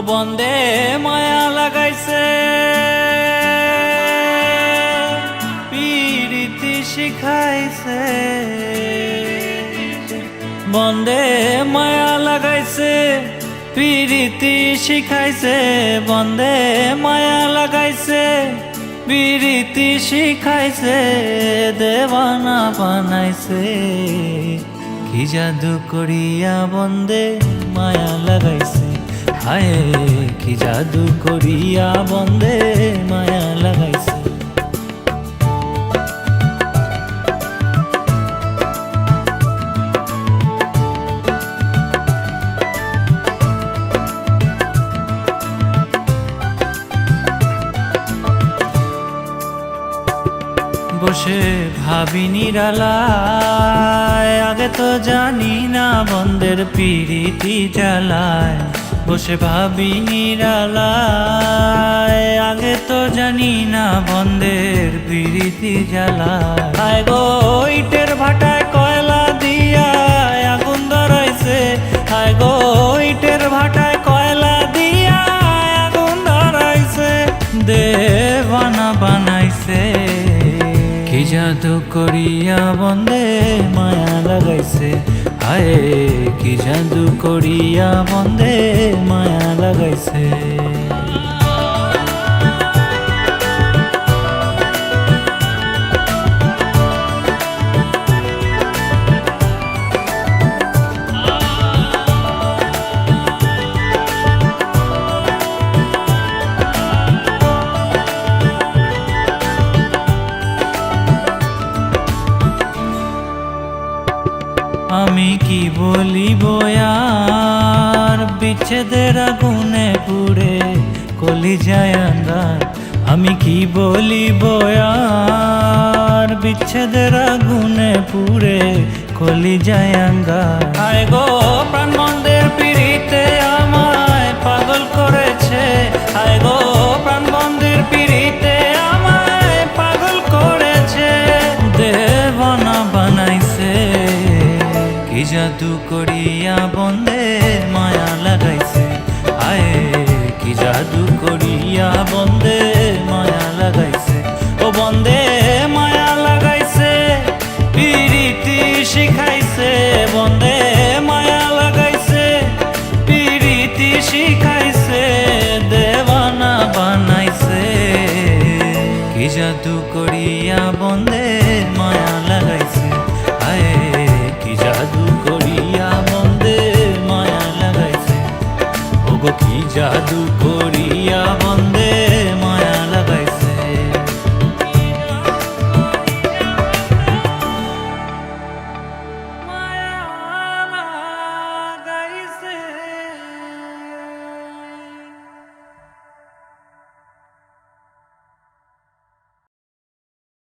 বন্দে মায়া লাগাইছে পীড়িতি শিখাইছে বন্দে মায়া লাগাইছে পীড়িতি শিখাইছে বন্দে মায়া লাগাইছে পীড়িতি শিখাইছে দেওয়ানা বানাইছে কি জাদু করিয়া বন্দে মায়া লাগাইছে হায় কি জাদু করিয়া বন্দে মায়া লাগাইছে বসে ভাবি নিরালায় আগে তো জানি না বন্দের পীড়িতি জ্বালায় বসে ভাবি নিরালায় আগে তো জানি না বন্দের পীড়িতি জ্বালায় আয় গো ইটের ভাটায় কয়লা দিয়া আগুন ধরাইছে আয় গো ইটের ভাটায় কয়লা দিয়া আগুন ধরাইছে দেওয়ানা বানাইছে কি জাদু করিয়া বন্দে মায়া লাগাইছে হায় কি জাদু করিয়া বন্দে মায়া লাগাইছে আমি কি বলিব আর বিচ্ছেদের আগুনে পুড়ে কলিজায় আঙ্গার আমি কি বলিব আর বিচ্ছেদের আগুনে পুড়ে কলিজায় আঙ্গার আয় গো প্রাণ বন্দের পিড়িতে আমায় পাগল করেছে আয় গো প্রাণ বন্দের পিড়িতে আমায় পাগল করেছে দেওয়ানা বানাইছে কি জাদু করিয়া বন্দে মায়া লাগাইছে আয় কি জাদু করিয়া বন্দে মায়া লাগাইছে ও বন্দে মায়া লাগাইছে পীড়িতি শিখাইছে বন্দে মায়া লাগাইছে পীড়িতি শিখাইছে দেওয়ানা বানাইছে কি জাদু করিয়া বন্দে মায়া লাগাইছে আয় কি জাদু করিয়া বন্দে মায়া লাগাইছে ওগো কি জাদু